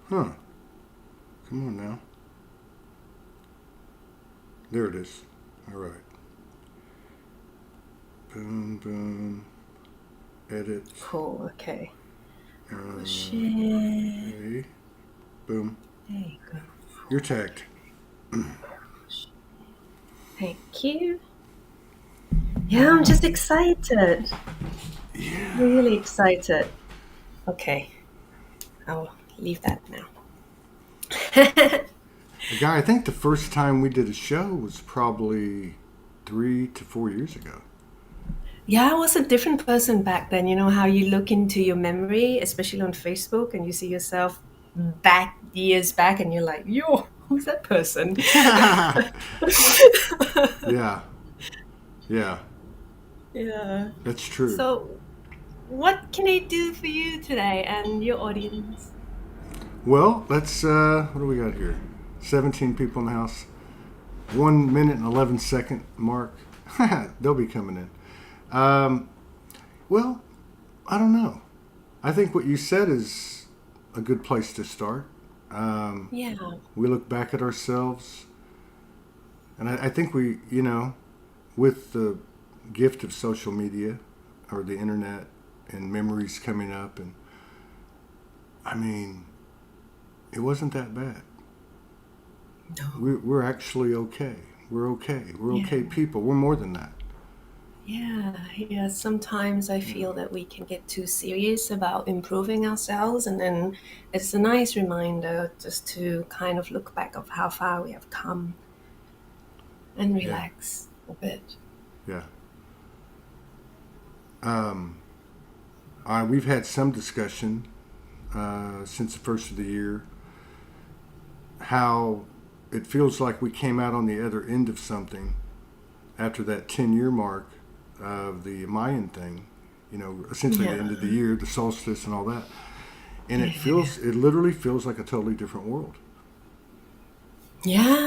Huh. Come on now. There it is. All right. Boom, boom. Edit. Cool. Okay. Push Uh, it. okay. Boom. There you go. You're tagged. Thank you. Yeah, I'm just excited. Yeah. Really excited. Okay, I'll leave that now. Guy, I think the first time we did a show was probably 3 to 4 years ago. Yeah, I was a different person back then. You know how you look into your memory, especially on Facebook, and you see yourself back years back, and you're like, yo, who's that person? Yeah. Yeah. Yeah. That's true. So, what can I do for you today and your audience? Well, let's, what do we got here? 17 people in the house. 1 minute and 11 second mark. They'll be coming in. Um, well, I don't know. I think what you said is a good place to start. Um, Yeah. we look back at ourselves, and I think with the gift of social media or the internet and memories coming up, and I mean, it wasn't that bad. No. We're actually okay. We're okay. We're okay Yeah. people. We're more than that. Yeah. Sometimes I Yeah. feel that we can get too serious about improving ourselves, and then it's a nice reminder just to kind of look back of how far we have come and Yeah. relax a bit. Yeah. We've had some discussion since the first of the year how it feels like we came out on the other end of something after that 10-year mark of the Mayan thing, essentially the Yeah. end of the year, the solstice and all that. And Yeah. it literally feels like a totally different world. Yeah.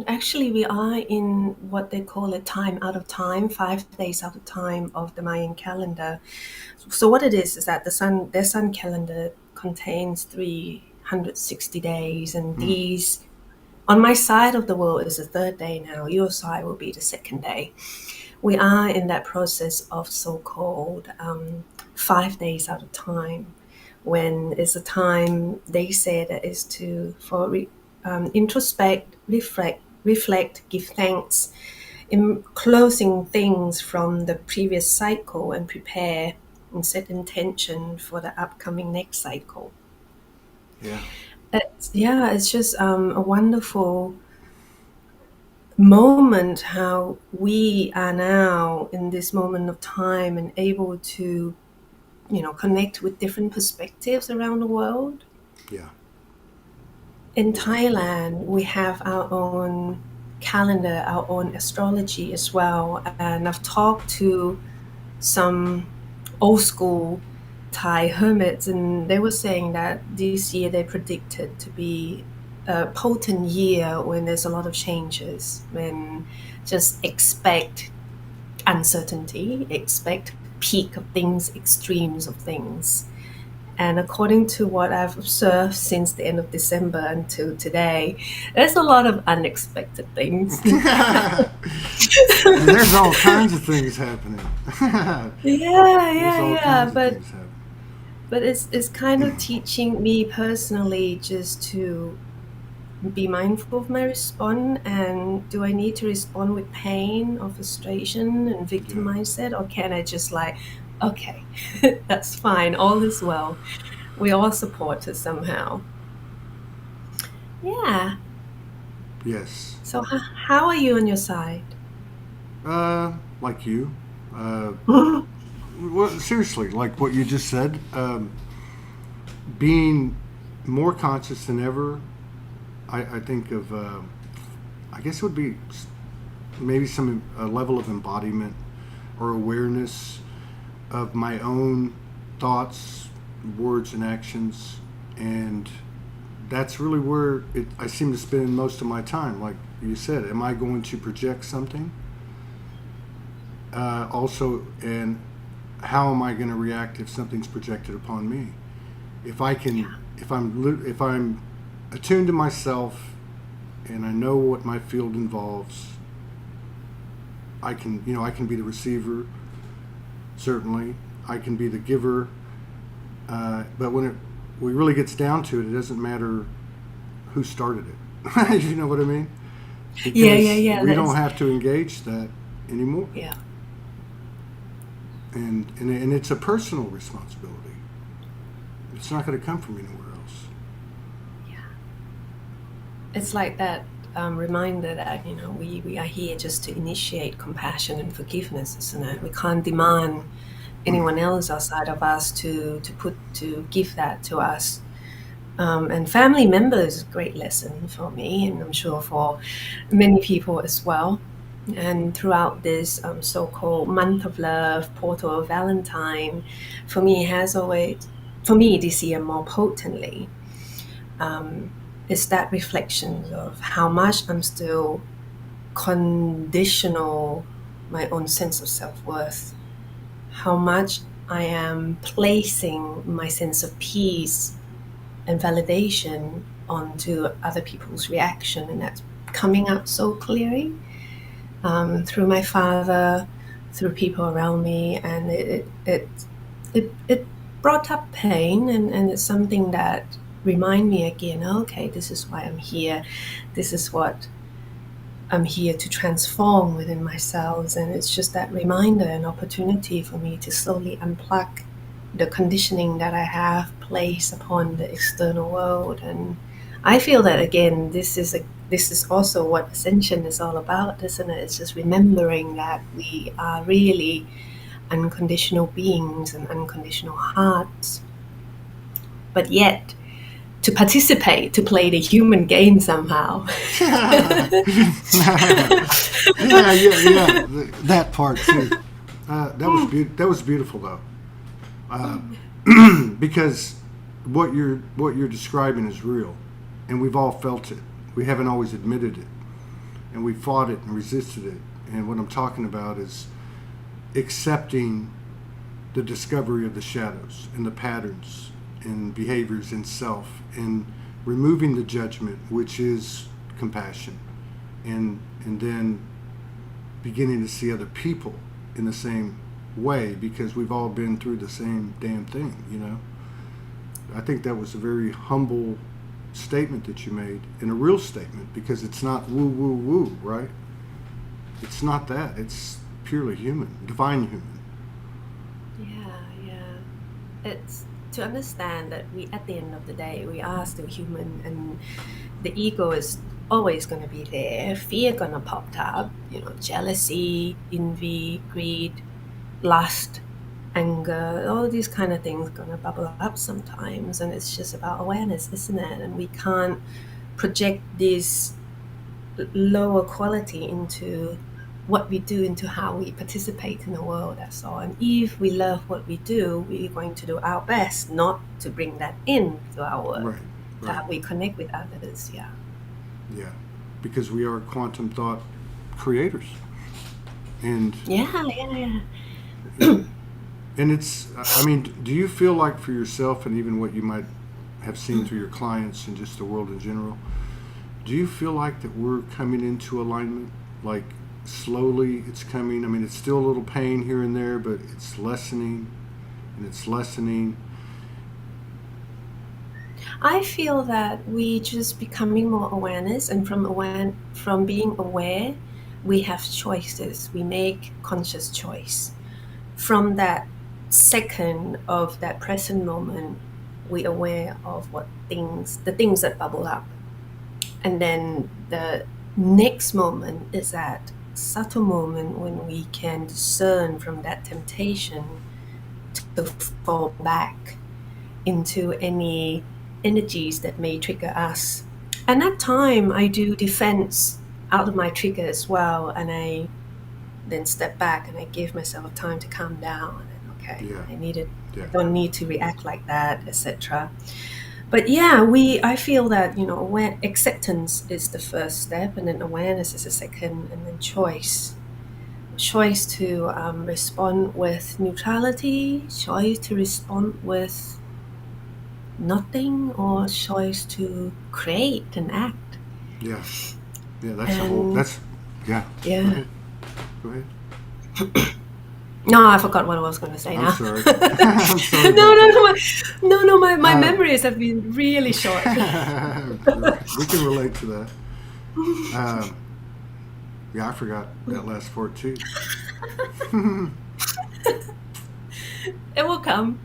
Actually, we are in what they call a time out of time, 5 days out of time of the Mayan calendar. So what it is that their sun calendar contains 360 days, and Hmm. these on my side of the world is the third day now. Your side will be the second day. We are in that process of so-called 5 days out of time, when it's a time they say that is to for introspect, reflect, give thanks, in closing things from the previous cycle and prepare and set intention for the upcoming next cycle. Yeah. It's just a wonderful moment how we are now in this moment of time and able to connect with different perspectives around the world. Yeah. In Yeah. Thailand, we have our own calendar, our own astrology as well. And I've talked to some old school Thai hermits, and they were saying that this year they predicted to be a potent year when there's a lot of changes, when just expect uncertainty, expect peak of things, extremes of things. And according to what I've observed since the end of December until today, there's a lot of unexpected things. There's all kinds of things happening. Yeah, There's yeah, all yeah. kinds of But things happening. but it's kind of teaching me personally just to be mindful of my response, and do I need to respond with pain or frustration and victim Yeah. mindset, or can I just like, okay, that's fine, all is well. We all support it somehow. Yeah. Yes. So how are you on your side? Like you. Uh, well, seriously, like what you just said, being more conscious than ever. I think of, I guess it would be maybe some a level of embodiment or awareness of my own thoughts, words, and actions, and that's really where I seem to spend most of my time. Like you said, am I going to project something? Also, and how am I going to react if something's projected upon me? If I can, Yeah. if I'm attuned to myself, and I know what my field involves, I can, I can be the receiver. Certainly, I can be the giver. But when it really gets down to it, it doesn't matter who started it. You know what I mean? Yeah, yeah, Because yeah. we don't That's have to engage that anymore, yeah. and it's a personal responsibility. It's not going to come from anywhere else. Yeah. It's like that reminder that we are here just to initiate compassion and forgiveness, isn't it? We can't demand anyone else outside of us to give that to us. And family members, great lesson for me, and I'm sure for many people as well. And throughout this so-called month of love, portal of Valentine, for me has always, for me this year more potently, is that reflection of how much I'm still conditional my own sense of self-worth, how much I am placing my sense of peace and validation onto other people's reaction, and that's coming out so clearly through my father, through people around me, and it brought up pain, and it's something that remind me again, okay, this is why I'm here, this is what I'm here to transform within myself. And it's just that reminder and opportunity for me to slowly unplug the conditioning that I have placed upon the external world. And I feel that again, this is also what ascension is all about, isn't it? It's just remembering that we are really unconditional beings and unconditional hearts, but yet to participate, to play the human game somehow. Yeah, yeah. That part too. That was beautiful though, because what you're describing is real, and we've all felt it. We haven't always admitted it, and we fought it and resisted it. And what I'm talking about is accepting the discovery of the shadows and the patterns and behaviors in self, and removing the judgment, which is compassion, and then beginning to see other people in the same way, because we've all been through the same damn thing. I think that was a very humble statement that you made, and a real statement, because it's not woo woo woo, right? It's not that. It's purely human, divine human. Yeah. It's to understand that we, at the end of the day, we are still human, and the ego is always going to be there. Fear gonna pop up, jealousy, envy, greed, lust, anger, all these kind of things gonna bubble up sometimes, and it's just about awareness, isn't it? And we can't project this lower quality into what we do, into how we participate in the world, that's all. And if we love what we do, we're going to do our best not to bring that in to our work, Right, right. that we connect with others. Yeah, because we are quantum thought creators, and Yeah. and it's. I mean, do you feel like for yourself, and even what you might have seen through your clients and just the world in general, do you feel like that we're coming into alignment? Like slowly, it's coming. I mean, it's still a little pain here and there, but it's lessening, and it's lessening. I feel that we just becoming more awareness, and from being aware, we have choices. We make conscious choice. From that second of that present moment, we aware of the things that bubble up. And then the next moment is that subtle moment when we can discern from that temptation to fall back into any energies that may trigger us. And at time I do defense out of my trigger as well, and I then step back and I give myself time to calm down, and okay, Yeah, I yeah, don't need to react like that, etc. But yeah, I feel that acceptance is the first step, and then awareness is the second, and then choice to respond with neutrality, choice to respond with nothing or choice to create and act. Yeah. Yeah, that's the whole. And That's yeah. Go yeah. ahead. Go ahead. No, I forgot what I was going to say I'm now. sorry. I'm sorry No, about no, that. no, my Uh, memories have been really short. we can relate to that. Um, yeah, I forgot that last part too. It will come.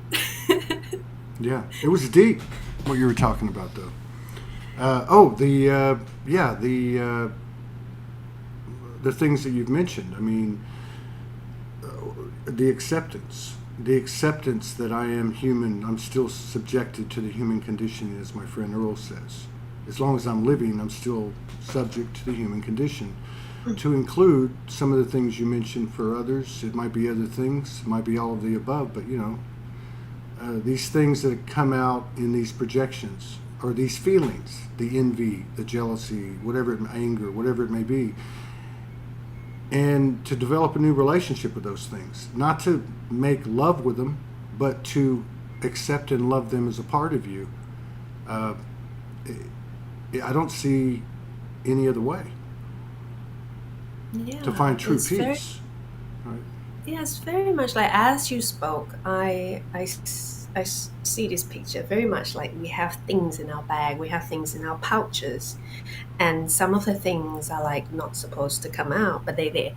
Yeah, it was deep what you were talking about though. Oh, yeah, the things that you've mentioned. I mean, the acceptance that I am human. I'm still subjected to the human condition, as my friend Earl says. As long as I'm living, I'm still subject to the human condition. To include some of the things you mentioned for others, it might be other things, it might be all of the above, but these things that come out in these projections or these feelings, the envy, the jealousy, anger, whatever it may be, and to develop a new relationship with those things, not to make love with them, but to accept and love them as a part of you. uh, I don't see any other way to Yeah, find true it's very peace. Right? yeah, it's very much like as you spoke, see this picture very much like we have things in our bag, we have things in our pouches, and some of the things are like not supposed to come out, but they there.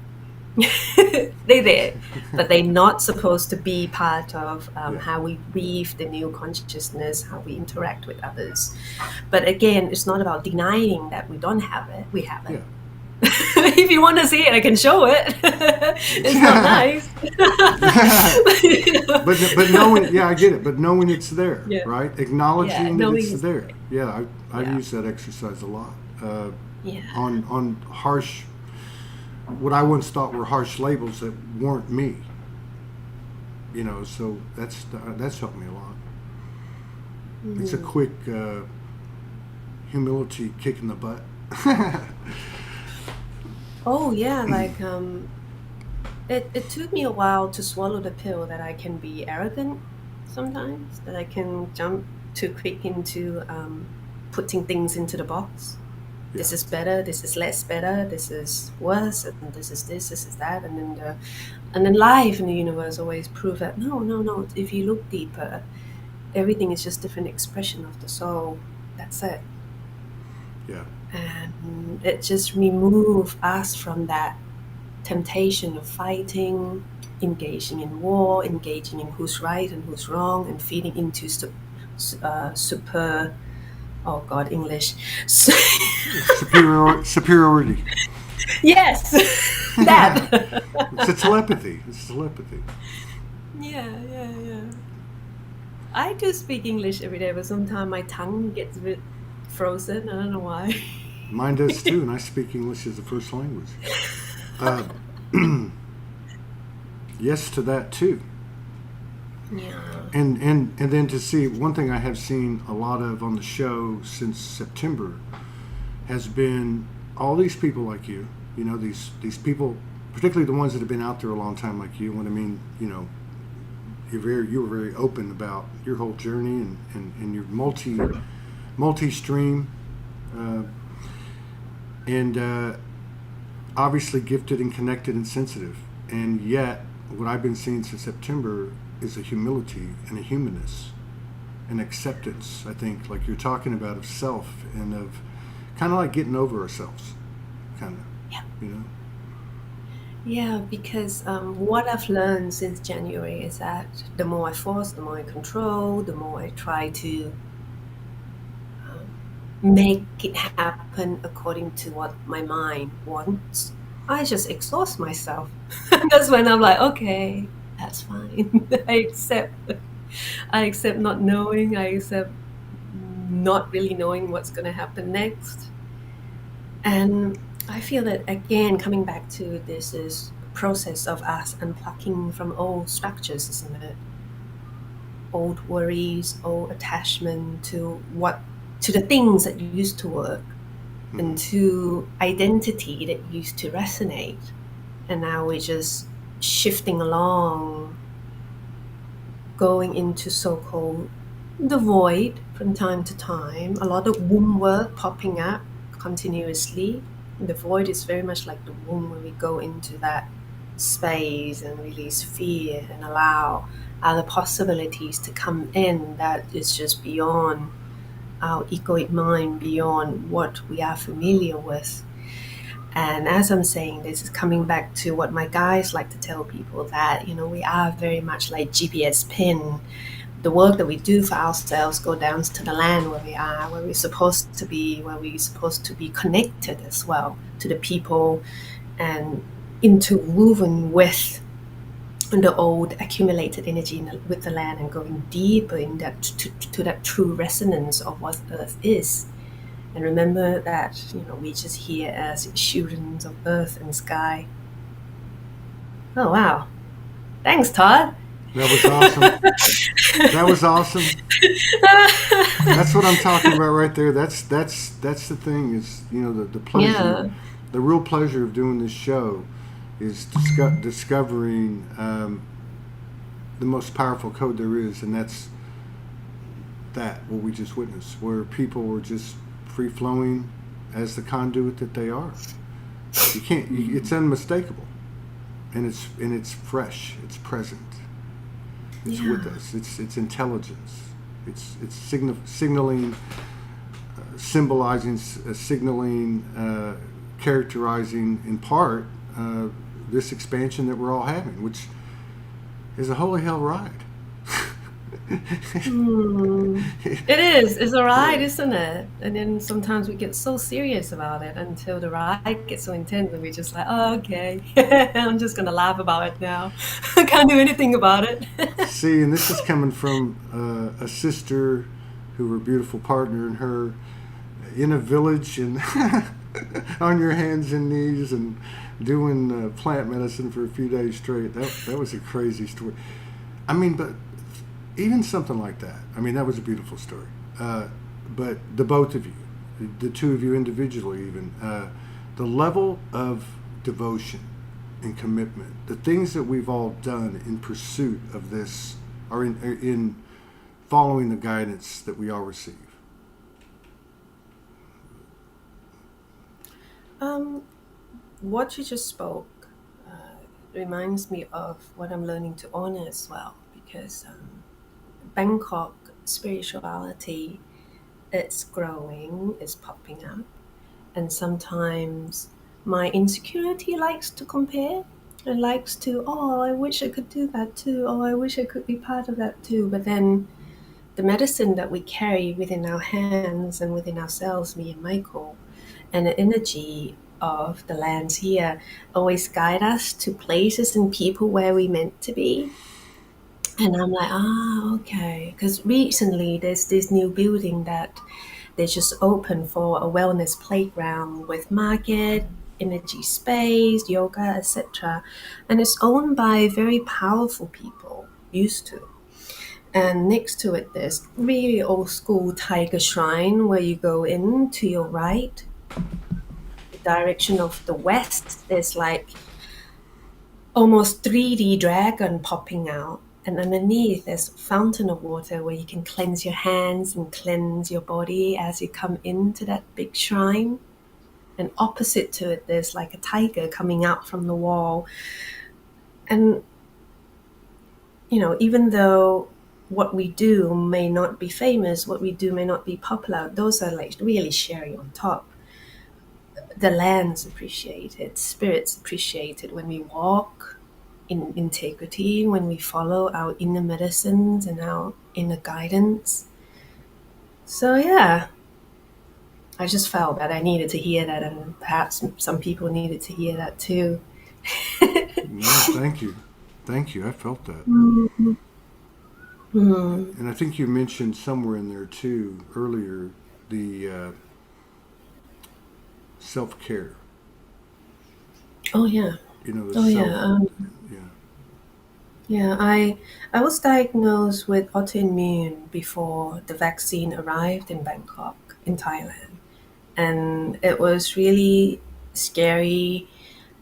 They there, but they're not supposed to be part of Yeah. how we weave the new consciousness, how we interact with others. But again, it's not about denying that we don't have it. We have it. Yeah. If you want to see it, I can show it. It's not nice. But knowing, yeah, I get it. But knowing it's there, Yeah, right? yeah, Acknowledging that knowing it's is there. Yeah, I've yeah, used that exercise a lot. yeah, On harsh, what I once thought were harsh labels that weren't me. So that's helped me a lot. It's a quick humility kick in the butt. oh yeah, like it took me a while to swallow the pill that I can be arrogant sometimes, that I can jump too quick into putting things into the box. Yeah, This is better, this is less better, this is worse, and this is that, and then life and the universe always prove that no. If you look deeper, everything is just different expression of the soul. That's it. yeah, And it just remove us from that temptation of fighting, engaging in war, engaging in who's right and who's wrong, and feeding into super, oh God, English. superiority. Yes, that. It's a telepathy. It's telepathy. Yeah. I do speak English every day, but sometimes my tongue gets a bit frozen. I don't know why. Mine does too, and I speak English as a first language. Uh, yes to that too. Yeah. And then to see one thing I have seen a lot of on the show since September has been all these people like you. These people, particularly the ones that have been out there a long time like you. What I mean, you were very open about your whole journey and your multi stream, and obviously gifted and connected and sensitive. And yet, what I've been seeing since September is a humility and a humanness, an acceptance. I think, like you're talking about, of self and of kind of like getting over ourselves, kind of, Yeah. you know. Yeah, because what I've learned since January is that the more I force, the more I control, the more I try to make it happen according to what my mind wants, I just exhaust myself. That's when I'm like, okay, that's fine. I accept not knowing. I accept not really knowing what's going to happen next. And I feel that, again, coming back to this is a process of us unplugging from old structures, isn't it? Old worries, old attachment to the things that used to work, and to identity that used to resonate. And now we're just shifting along, going into so-called the void from time to time, a lot of womb work popping up continuously. The void is very much like the womb when we go into that space and release fear and allow other possibilities to come in that is just beyond our egoic mind, beyond what we are familiar with. And as I'm saying, this is coming back to what my guys like to tell people that, we are very much like GPS pin. The work that we do for ourselves go down to the land where we are, where we're supposed to be, where we're supposed to be connected as well to the people and interwoven with the old accumulated energy with the land and going deeper in that to that true resonance of what Earth is. And remember that, we just here as students of Earth and sky. Oh, wow. Thanks, Todd. That was awesome. That was awesome. That's what I'm talking about right there. That's the thing is, the pleasure, Yeah. the real pleasure of doing this show is discovering the most powerful code there is, and that's what we just witnessed, where people were just free flowing as the conduit that they are. You can't. It's unmistakable, and it's fresh. It's present. It's with us. It's intelligence. It's signaling, symbolizing, signaling, characterizing in part this expansion that we're all having, which is a holy hell ride. It is. It's a ride, isn't it? And then sometimes we get so serious about it until the ride gets so intense that we're just like, oh, okay, I'm just going to laugh about it now. I can't do anything about it. See, and this is coming from a sister who, her beautiful partner, and her in a village and on your hands and knees and doing plant medicine for a few days straight. That was a crazy story. I mean, but even something like that. I mean, that was a beautiful story. But the both of you, the two of you individually, even the level of devotion and commitment, the things that we've all done in pursuit of this, are in following the guidance that we all receive. What you just spoke reminds me of what I'm learning to honor as well, because Bangkok spirituality, it's growing, it's popping up, and sometimes my insecurity likes to compare and likes to, oh, I wish I could do that too, oh, I wish I could be part of that too. But then the medicine that we carry within our hands and within ourselves, me and Michael, and the energy of the lands here always guide us to places and people where we meant to be. And I'm like, okay. Because recently there's this new building that they just opened for a wellness playground with market, energy space, yoga, etc. And it's owned by very powerful people, used to. And next to it, there's really old school tiger shrine where you go in to your right, the direction of the west. There's like almost 3D dragon popping out. And underneath, there's a fountain of water where you can cleanse your hands and cleanse your body as you come into that big shrine. And opposite to it, there's like a tiger coming out from the wall. And, even though what we do may not be famous, what we do may not be popular, those are like really cherry on top. The land's appreciated, spirits appreciated when we walk in integrity, when we follow our inner medicines and our inner guidance. So yeah, I just felt that I needed to hear that, and perhaps some people needed to hear that too. No, thank you. Thank you. I felt that. And I think you mentioned somewhere in there too earlier the self-care. Oh yeah. The Oh self. yeah. Yeah. Yeah, I was diagnosed with autoimmune before the vaccine arrived in Bangkok, in Thailand. And it was really scary,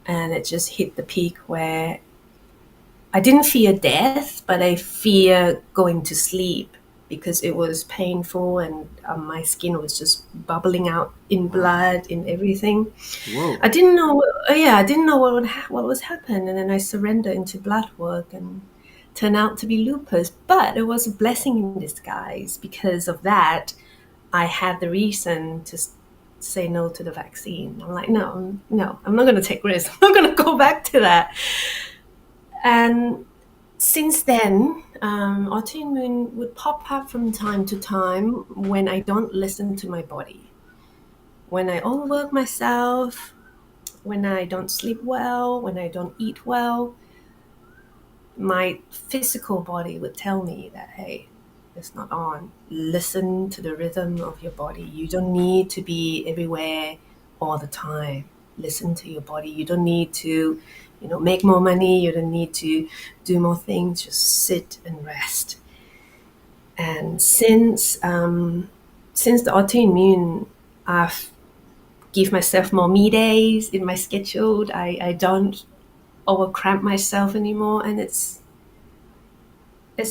and it just hit the peak where I didn't fear death, but I fear going to sleep because it was painful, and my skin was just bubbling out in Wow. blood, in everything. Whoa. I didn't know. Yeah, I didn't know what was happening, and then I surrendered into blood work and turned out to be lupus. But it was a blessing in disguise. Because of that, I had the reason to say no to the vaccine. I'm like, no, no, I'm not going to take risks. I'm not going to go back to that. And since then, autoimmune would pop up from time to time when I don't listen to my body, when I overwork myself, when I don't sleep well, when I don't eat well. My physical body would tell me that, hey, it's not on. Listen to the rhythm of your body. You don't need to be everywhere all the time. Listen to your body. You don't need to, make more money. You don't need to do more things. Just sit and rest. And since the autoimmune, I've give myself more me days in my schedule. I don't overcramp myself anymore, and it's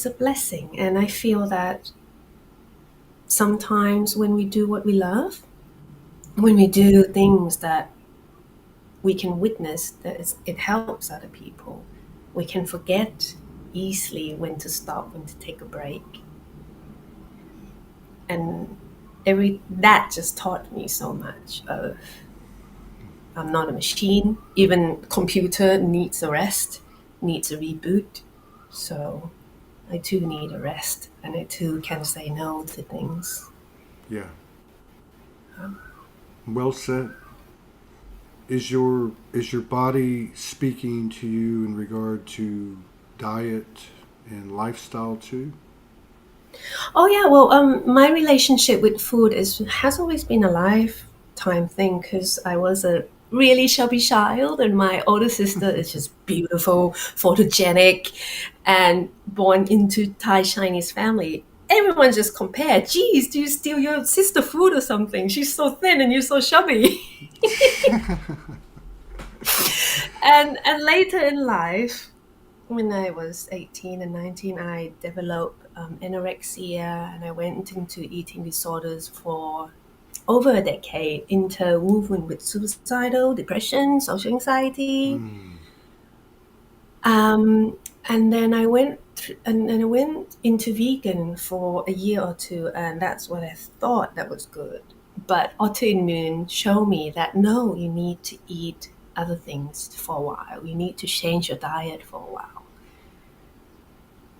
a blessing. And I feel that sometimes when we do what we love, when we do things that we can witness that it helps other people, we can forget easily when to stop, when to take a break. And that just taught me so much of I'm not a machine. Even computer needs a rest, needs a reboot. So I too need a rest, and I too can say no to things. Yeah. Well said. Is your body speaking to you in regard to diet and lifestyle too? Oh yeah, well, my relationship with food has always been a lifetime thing because I was a really chubby child, and my older sister is just beautiful, photogenic, and born into Thai Chinese family. Everyone just compared. Geez, do you steal your sister food or something? She's so thin and you're so chubby. And later in life, when I was 18 and 19, I developed anorexia, and I went into eating disorders for over a decade, interwoven with suicidal depression, social anxiety. Mm. Um, and then I went into vegan for a year or two, and that's what I thought that was good. But autoimmune showed me that no, you need to eat other things for a while. You need to change your diet for a while.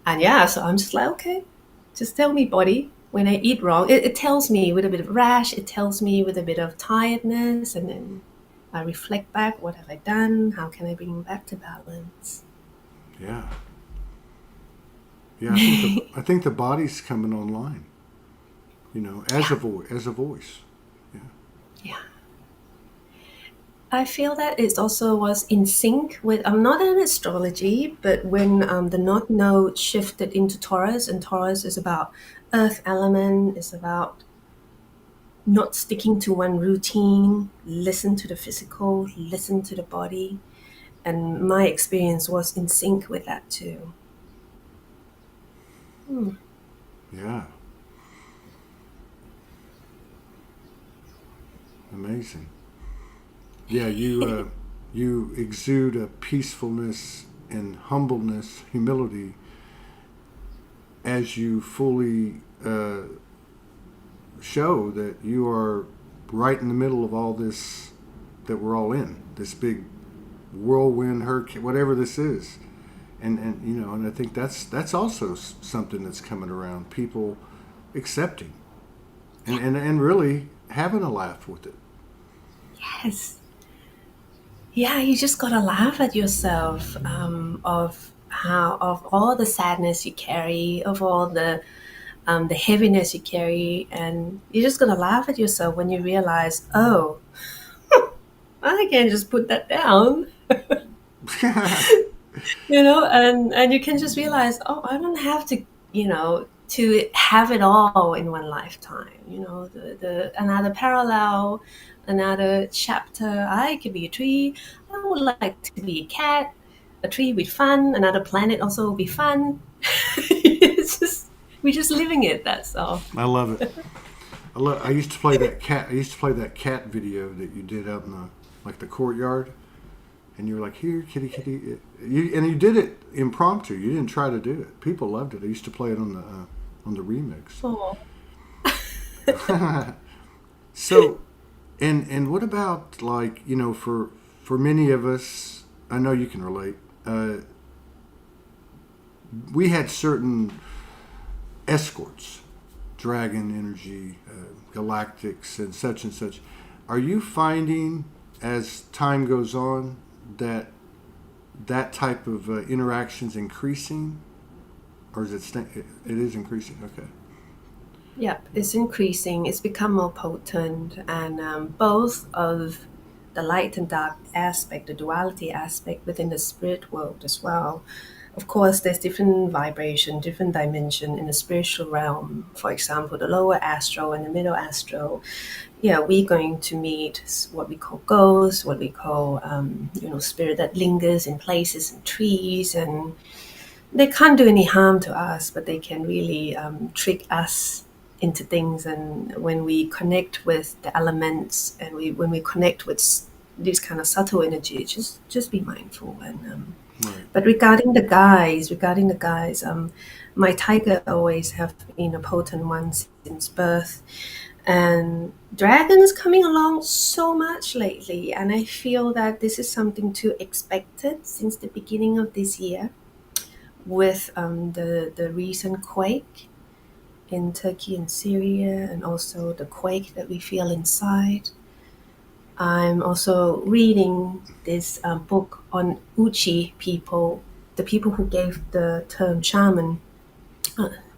And yeah, so I'm just like, okay, just tell me, body, when I eat wrong. It tells me with a bit of rash, it tells me with a bit of tiredness, and then I reflect back, what have I done? How can I bring back to balance? Yeah. Yeah. I think the body's coming online. As Yeah, a voice. Yeah. yeah. I feel that it also was in sync with, I'm not in astrology, but when the North Node shifted into Taurus, and Taurus is about earth element, is about not sticking to one routine, listen to the physical, listen to the body. And my experience was in sync with that too. Hmm. Yeah. Amazing. Yeah. You exude a peacefulness and humbleness, humility, as you fully show that you are right in the middle of all this that we're all in, this big whirlwind, hurricane, whatever this is. And I think that's also something that's coming around. People accepting and really having a laugh with it. Yes. Yeah, you just gotta laugh at yourself, of all the sadness you carry, of all the heaviness you carry, and you're just gonna laugh at yourself when you realize, oh, I can just put that down. And you can just realize, oh, I don't have to have it all in one lifetime. The another parallel, another chapter. I could be a tree. I would like to be a cat. A tree with fun. Another planet also will be fun. It's just We're just living it. That's all. I love it. I used to play that cat. I used to play that cat video that you did out in the courtyard, and you were like, "Here, kitty, kitty." And you did it impromptu. You didn't try to do it. People loved it. I used to play it on the remix. Oh. So, and what about, like, for many of us, I know you can relate. We had certain escorts, dragon energy, galactics, and such. Are you finding as time goes on that type of interactions increasing, or is it is increasing? Okay. Yep, it's increasing. It's become more potent, and both of the light and dark aspect, the duality aspect within the spirit world as well. Of course, there's different vibration, different dimension in the spiritual realm. For example, the lower astral and the middle astral. Yeah, we're going to meet what we call ghosts, what we call spirit that lingers in places and trees, and they can't do any harm to us, but they can really trick us into things. And when we connect with the elements, and when we connect with this kind of subtle energy, just be mindful. And Right. but regarding the guys, my tiger always have been a potent one since birth, and dragons coming along so much lately, and I feel that this is something to expected since the beginning of this year with the recent quake in Turkey and Syria, and also the quake that we feel inside. I'm also reading this book on Uchi people, the people who gave the term shaman,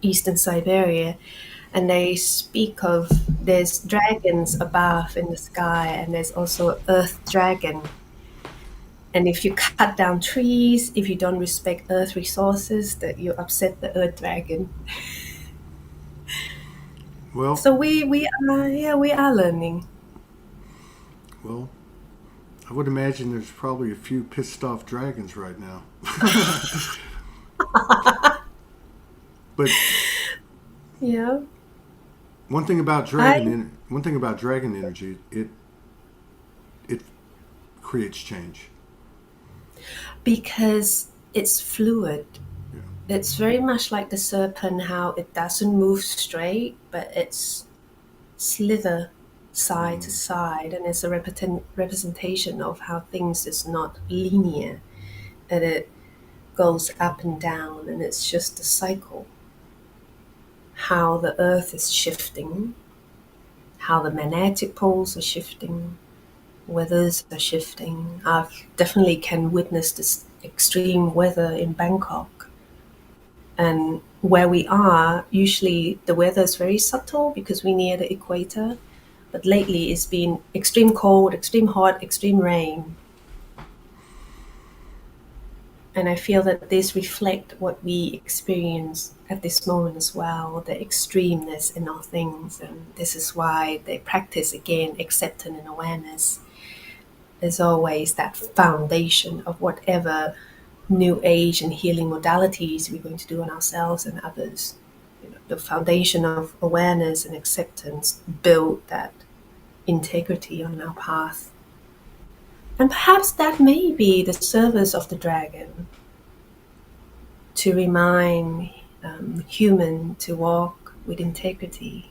Eastern Siberia, and they speak of there's dragons above in the sky, and there's also earth dragon. And if you cut down trees, if you don't respect earth resources, that you upset the earth dragon. Well, So we are learning. well, I would imagine there's probably a few pissed off dragons right now. But Yeah. one thing about dragon energy, it creates change. Because it's fluid. Yeah. It's very much like the serpent, how it doesn't move straight, but it's slither side to side, and it's a representation of how things is not linear, and it goes up and down, and it's just a cycle. How the earth is shifting, how the magnetic poles are shifting, weathers are shifting. I definitely can witness this extreme weather in Bangkok. And where we are, usually the weather is very subtle because we're near the equator. But lately it's been extreme cold, extreme hot, extreme rain. And I feel that this reflects what we experience at this moment as well, the extremeness in all things. And this is why they practice again acceptance and awareness. There's always that foundation of whatever new age and healing modalities we're going to do on ourselves and others. The foundation of awareness and acceptance build that integrity on our path. And perhaps that may be the service of the dragon, to remind human to walk with integrity.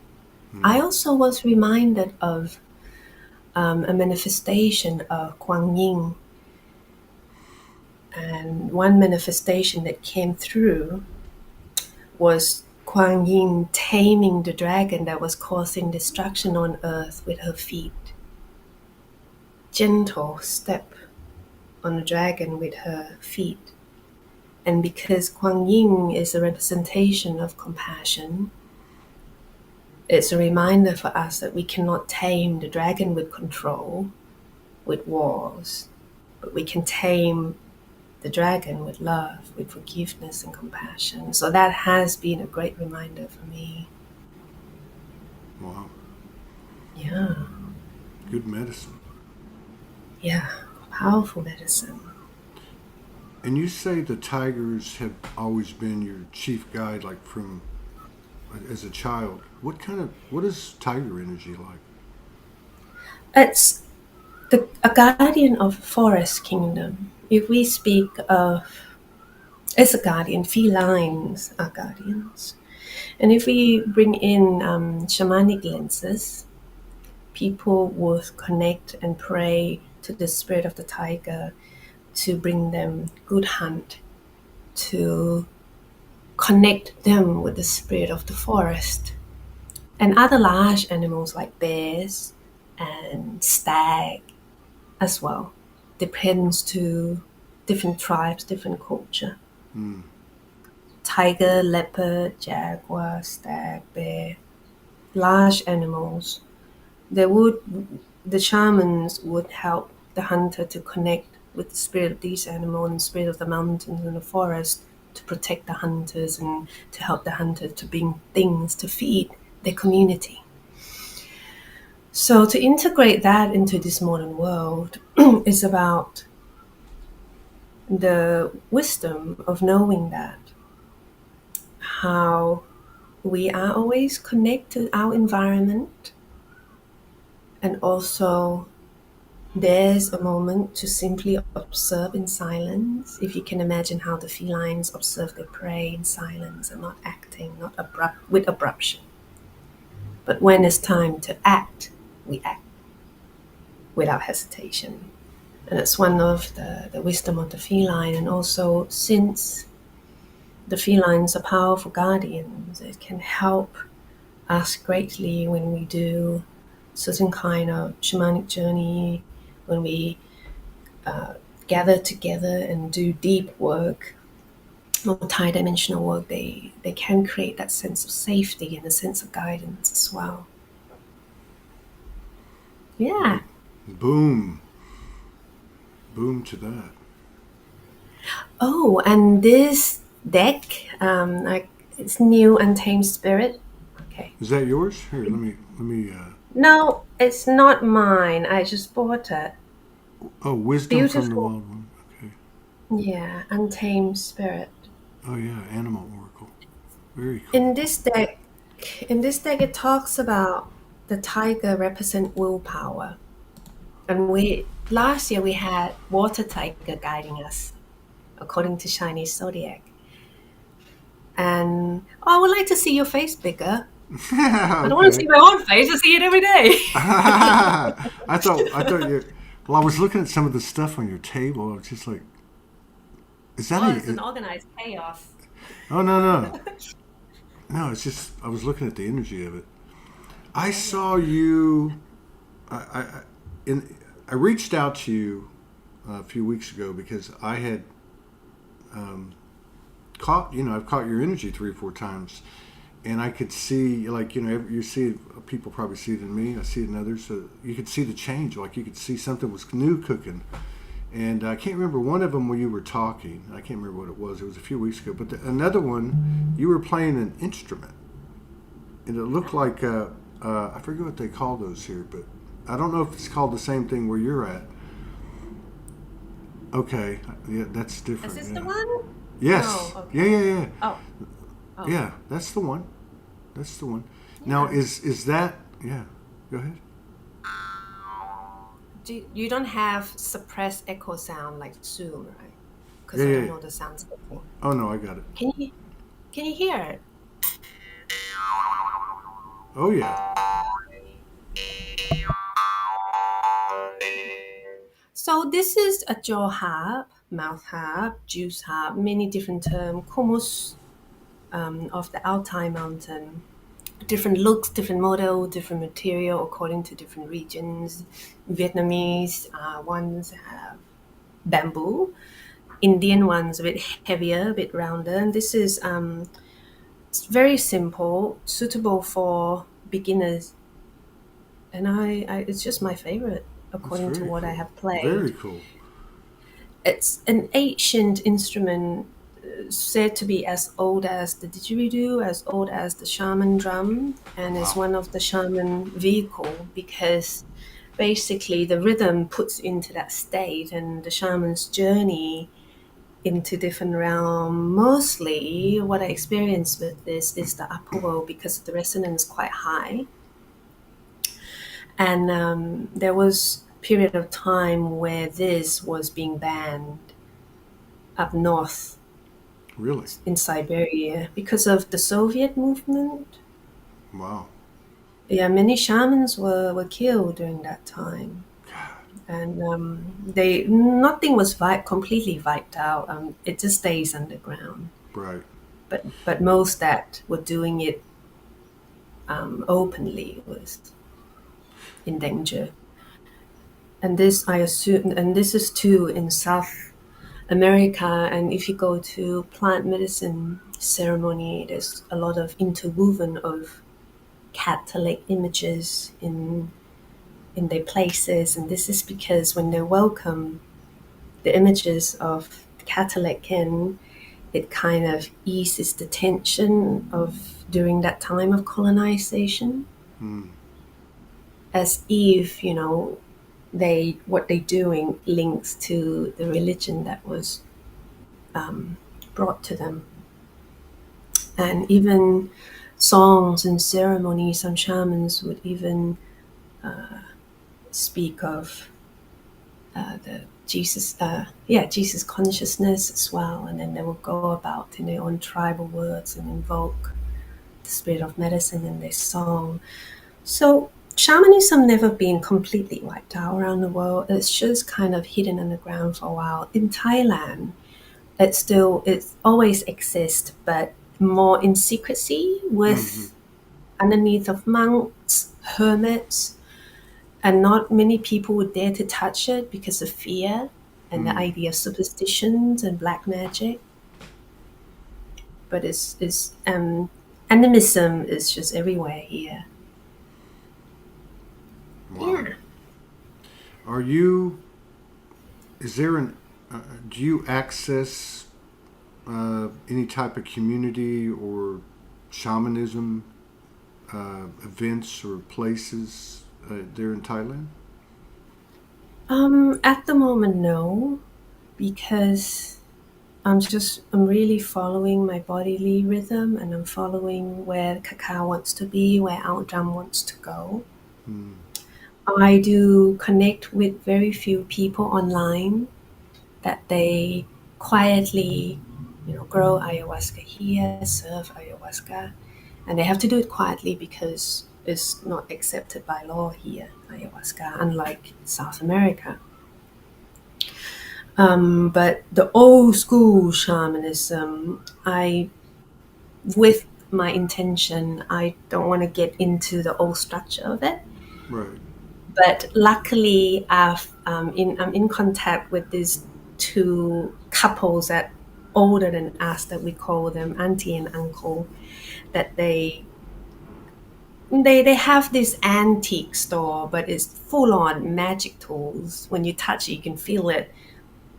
I also was reminded of a manifestation of Kuan Yin. And one manifestation that came through was Kuan Yin taming the dragon that was causing destruction on earth with her feet. Gentle step on the dragon with her feet. And because Kuan Yin is a representation of compassion, it's a reminder for us that we cannot tame the dragon with control, with wars, but we can tame the dragon with love, with forgiveness and compassion. So that has been a great reminder for me. Wow. Yeah. Good medicine. Yeah. Powerful medicine. And you say the tigers have always been your chief guide, like from as a child. What is tiger energy like? It's a guardian of forest kingdom. If we speak of as a guardian, felines are guardians. And if we bring in shamanic lenses, people would connect and pray to the spirit of the tiger to bring them good hunt, to connect them with the spirit of the forest. And other large animals like bears and stag as well. Depends to different tribes, different culture. Mm. Tiger, leopard, jaguar, stag, bear, large animals. The shamans would help the hunter to connect with the spirit of these animals and spirit of the mountains and the forest to protect the hunters and to help the hunter to bring things to feed their community. So to integrate that into this modern world is about the wisdom of knowing that how we are always connected to our environment, and also there's a moment to simply observe in silence. If you can imagine how the felines observe their prey in silence and not acting, not with abruption. But when it's time to act, we act without hesitation. And it's one of the wisdom of the feline. And also, since the felines are powerful guardians, it can help us greatly when we do certain kind of shamanic journey, when we gather together and do deep work, multi-dimensional work. They can create that sense of safety and a sense of guidance as well. Yeah. Boom. Boom to that. Oh, and this deck, it's new Untamed Spirit. Okay. Is that yours? Here, let me. No, it's not mine. I just bought it. Oh, wisdom Beautiful. from the wild one. Okay. Yeah, Untamed Spirit. Oh yeah, animal oracle. Very cool. In this deck, it talks about the tiger represent willpower, and last year we had water tiger guiding us, according to Chinese zodiac. And I would like to see your face bigger. I don't want to see my own face. I see it every day. I thought you. Well, I was looking at some of the stuff on your table. I was just like, is that it's an organized chaos. Oh no. No, it's just I was looking at the energy of it. I saw you. I reached out to you a few weeks ago because I had I've caught your energy 3 or 4 times, and I could see, like, you see it, people probably see it in me. I see it in others. So you could see the change. Like you could see something was new cooking. And I can't remember one of them when you were talking. I can't remember what it was. It was a few weeks ago. But another one, you were playing an instrument, and it looked like I forget what they call those here, but I don't know if it's called the same thing where you're at. Okay, yeah, that's different. Is this the one? Yes. Oh, okay. Yeah. Oh. Yeah, that's the one. That's the one. Yeah. Now, is that? Yeah. Go ahead. You don't have suppressed echo sound like Zoom, right? Because Yeah. I don't know the sounds before. Oh no, I got it. Can you hear it? Oh yeah. So this is a jaw harp, mouth harp, juice harp, many different terms. Kumus of the Altai mountain. Different looks, different model, different material according to different regions. Vietnamese ones have bamboo. Indian ones a bit heavier, a bit rounder. And this is it's very simple, suitable for beginners. And it's just my favorite according to what cool. I have played. Very cool. It's an ancient instrument said to be as old as the didgeridoo, as old as the shaman drum, and is one of the shaman vehicle because basically the rhythm puts into that state, and the shaman's journey into different realm. Mostly what I experienced with this is the upper world because the resonance is quite high. And there was a period of time where this was being banned up north Really? in Siberia because of the Soviet movement. Wow. Yeah, many shamans were killed during that time. And they nothing was completely wiped out. It just stays underground. Right. But most that were doing it openly was in danger. And this I assume, and this is too in South America. And if you go to plant medicine ceremony, there's a lot of interwoven of Catholic images in their places, and this is because when they welcome the images of the Catholic in, it kind of eases the tension of during that time of colonization, Mm. as if they what they're doing links to the religion that was brought to them. And even songs and ceremonies, some shamans would even speak of the Jesus consciousness as well, and then they will go about in their own tribal words and invoke the spirit of medicine in their song. So shamanism never been completely wiped out around the world. It's just kind of hidden underground for a while. In Thailand, it always exists, but more in secrecy Mm-hmm. with underneath of monks, hermits, and not many people would dare to touch it because of fear and the Mm. idea of superstitions and black magic. But it's animism is just everywhere here. Wow. Yeah. Are you? Is there an? Do you access any type of community or shamanism events or places there in Thailand? At the moment, no, because I'm really following my bodily rhythm, and I'm following where cacao wants to be, where our drum wants to go. Mm. I do connect with very few people online that they quietly, grow ayahuasca here, serve ayahuasca, and they have to do it quietly because it's not accepted by law here, ayahuasca, unlike South America. But the old school shamanism, with my intention, I don't want to get into the old structure of it. Right. But luckily, I'm in contact with these two couples that older than us, that we call them auntie and uncle, that they have this antique store, but it's full on magic tools. When you touch it, you can feel it.